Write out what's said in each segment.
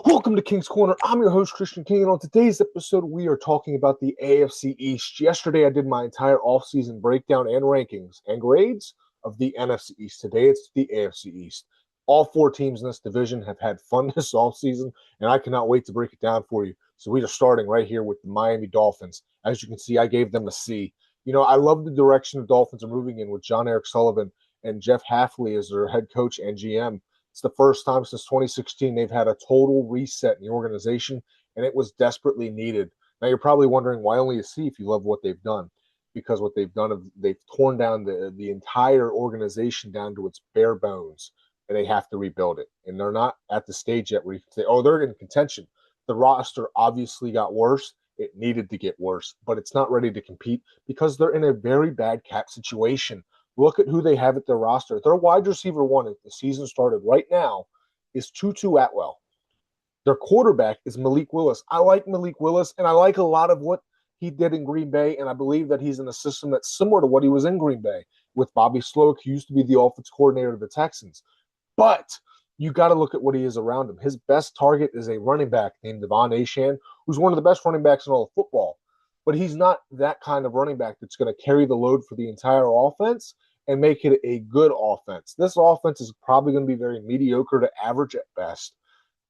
Welcome to King's Corner. I'm your host, Christian King, and on today's episode, we are talking about the AFC East. Yesterday, I did my entire offseason breakdown and rankings and grades of the NFC East. Today, it's the AFC East. All four teams in this division have had fun this offseason, and I cannot wait to break it down for you. So we are starting right here with the Miami Dolphins. As you can see, I gave them a C. You know, I love the direction the Dolphins are moving in with John Eric Sullivan and Jeff Hafley as their head coach and GM. It's the first time since 2016 they've had a total reset in the organization, and it was desperately needed. Now, you're probably wondering why only a C if you love what they've done. Because what they've done is they've torn down the entire organization down to its bare bones, and they have to rebuild it. And they're not at the stage yet where you can say, oh, they're in contention. The roster obviously got worse. It needed to get worse, but it's not ready to compete because they're in a very bad cap situation. Look at who they have at their roster. Their wide receiver one, if the season started right now, is Tutu Atwell. Their quarterback is Malik Willis. I like Malik Willis, and I like a lot of what he did in Green Bay, and I believe that he's in a system that's similar to what he was in Green Bay with Bobby Sloak, who used to be the offense coordinator of the Texans. But you got to look at what he is around him. His best target is a running back named Devon Achane, who's one of the best running backs in all of football. But he's not that kind of running back that's going to carry the load for the entire offense and make it a good offense. This offense is probably going to be very mediocre to average at best.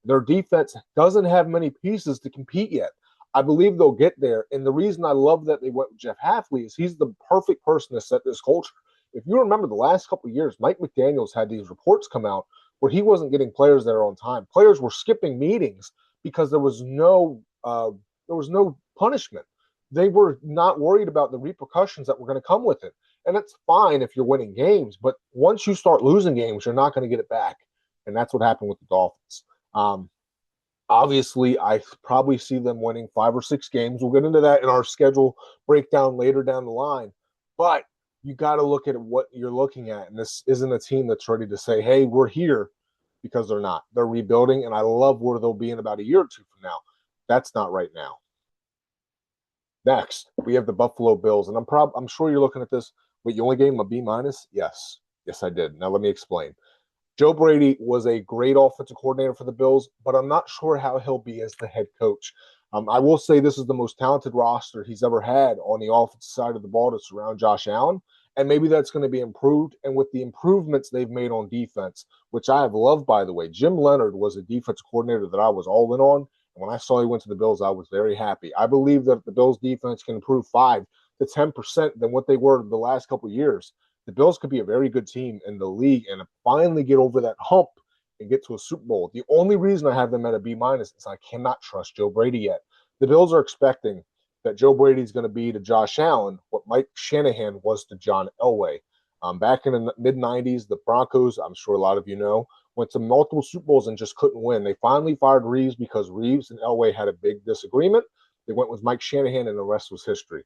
Their defense doesn't have many pieces to compete yet. I believe they'll get there. And the reason I love that they went with Jeff Hafley is he's the perfect person to set this culture. If you remember the last couple of years, Mike McDaniels had these reports come out where he wasn't getting players there on time. Players were skipping meetings because there was no punishment. They were not worried about the repercussions that were going to come with it. And that's fine if you're winning games, but once you start losing games, you're not going to get it back. And that's what happened with the Dolphins. Obviously, I probably see them winning 5 or 6 games. We'll get into that in our schedule breakdown later down the line. But you got to look at what you're looking at. And this isn't a team that's ready to say, hey, we're here, because they're not. They're rebuilding, and I love where they'll be in about a year or two from now. That's not right now. Next, we have the Buffalo Bills. And I'm sure you're looking at this. Wait, you only gave him a B minus? Yes. Yes, I did. Now let me explain. Joe Brady was a great offensive coordinator for the Bills, but I'm not sure how he'll be as the head coach. I will say this is the most talented roster he's ever had on the offensive side of the ball to surround Josh Allen, and maybe that's going to be improved. And with the improvements they've made on defense, which I have loved, by the way, Jim Leonard was a defensive coordinator that I was all in on. And when I saw he went to the Bills, I was very happy. I believe that the Bills defense can improve 5 to 10% than what they were the last couple of years. The Bills could be a very good team in the league and finally get over that hump and get to a Super Bowl. The only reason I have them at a B minus is I cannot trust Joe Brady yet. The Bills are expecting that Joe Brady is going to be to Josh Allen what Mike Shanahan was to John Elway. Back in the mid-'90s, the Broncos, I'm sure a lot of you know, went to multiple Super Bowls and just couldn't win. They finally fired Reeves because Reeves and Elway had a big disagreement. They went with Mike Shanahan, and the rest was history.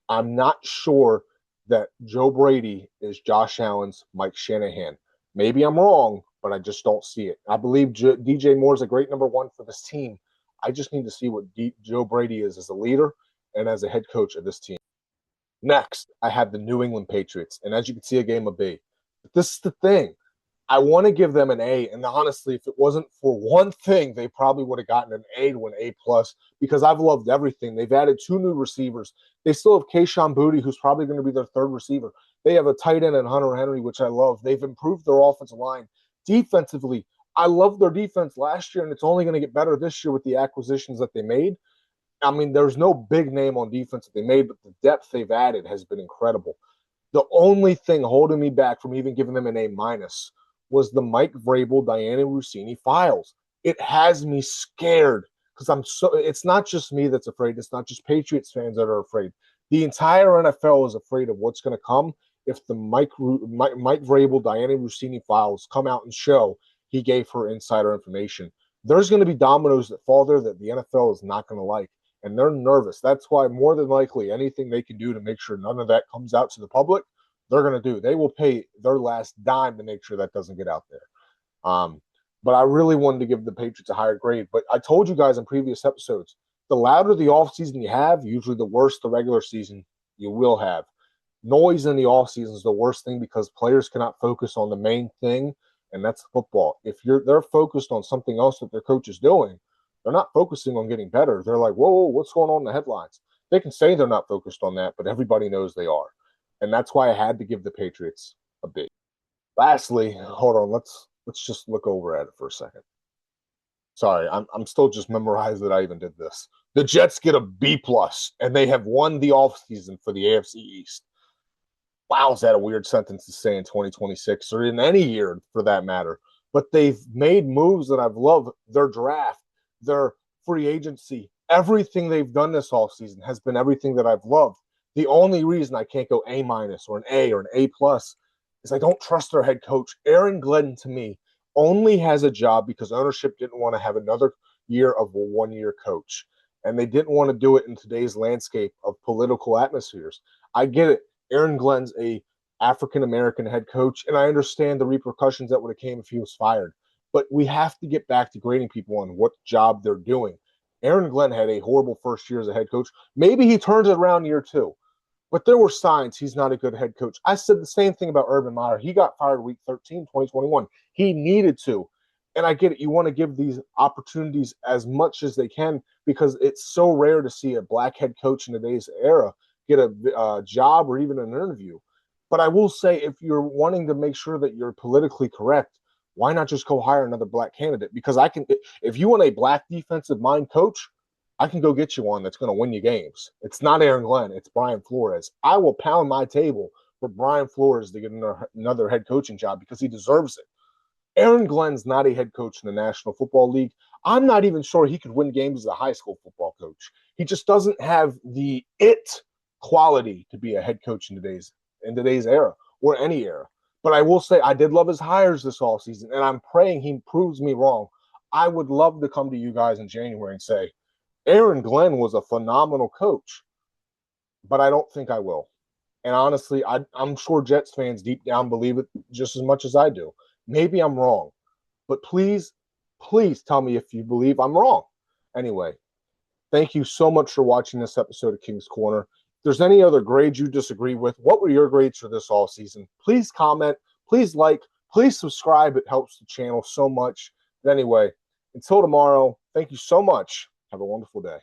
I'm not sure that Joe Brady is Josh Allen's Mike Shanahan. Maybe I'm wrong, but I just don't see it. I believe DJ Moore is a great number 1 for this team. I just need to see what Joe Brady is as a leader and as a head coach of this team. Next, I have the New England Patriots, and as you can see, I gave them a B. But this is the thing. I want to give them an A, and honestly, if it wasn't for one thing, they probably would have gotten an A to an A+, because I've loved everything. They've added 2 new receivers. They still have Kayshon Boutte, who's probably going to be their 3rd receiver. They have a tight end in Hunter Henry, which I love. They've improved their offensive line. Defensively, I loved their defense last year, and it's only going to get better this year with the acquisitions that they made. I mean, there's no big name on defense that they made, but the depth they've added has been incredible. The only thing holding me back from even giving them an A- was the Mike Vrabel, Diana Rossini files. It has me scared because it's not just me that's afraid. It's not just Patriots fans that are afraid. The entire NFL is afraid of what's going to come if the Mike Vrabel, Diana Rossini files come out and show he gave her insider information. There's going to be dominoes that fall there that the NFL is not going to like, and they're nervous. That's why more than likely anything they can do to make sure none of that comes out to the public, they're going to do. They will pay their last dime to make sure that doesn't get out there. But I really wanted to give the Patriots a higher grade. But I told you guys in previous episodes, the louder the offseason you have, usually the worse the regular season you will have. Noise in the offseason is the worst thing because players cannot focus on the main thing, and that's football. If they're focused on something else that their coach is doing, They're not focusing on getting better. They're like, whoa, what's going on in the headlines? They can say they're not focused on that, but everybody knows they are. And that's why I had to give the Patriots a B. Lastly, hold on, let's just look over at it for a second. Sorry, I'm still just memorized that I even did this. The Jets get a B plus, and they have won the offseason for the AFC East. Wow, is that a weird sentence to say in 2026 or in any year for that matter? But they've made moves that I've loved. Their draft, their free agency, everything they've done this offseason has been everything that I've loved. The only reason I can't go A minus or an A or an A plus is I don't trust their head coach. Aaron Glenn, to me, only has a job because ownership didn't want to have another year of a one-year coach. And they didn't want to do it in today's landscape of political atmospheres. I get it. Aaron Glenn's a African-American head coach, and I understand the repercussions that would have came if he was fired. But we have to get back to grading people on what job they're doing. Aaron Glenn had a horrible first year as a head coach. Maybe he turns it around year two. But there were signs he's not a good head coach. I said the same thing about Urban Meyer. He got fired week 13, 2021. He needed to. And I get it. You want to give these opportunities as much as they can because it's so rare to see a black head coach in today's era get a job or even an interview. But I will say, if you're wanting to make sure that you're politically correct, why not just go hire another black candidate? Because if you want a black defensive mind coach, I can go get you one that's going to win you games. It's not Aaron Glenn. It's Brian Flores. I will pound my table for Brian Flores to get another head coaching job because he deserves it. Aaron Glenn's not a head coach in the National Football League. I'm not even sure he could win games as a high school football coach. He just doesn't have the quality to be a head coach in today's era or any era. But I will say I did love his hires this offseason, and I'm praying he proves me wrong. I would love to come to you guys in January and say, Aaron Glenn was a phenomenal coach, but I don't think I will. And honestly, I'm sure Jets fans deep down believe it just as much as I do. Maybe I'm wrong, but please tell me if you believe I'm wrong. Anyway, thank you so much for watching this episode of King's Corner. If there's any other grades you disagree with, what were your grades for this all season? Please comment, please like, please subscribe. It helps the channel so much. But anyway, until tomorrow, thank you so much. Have a wonderful day.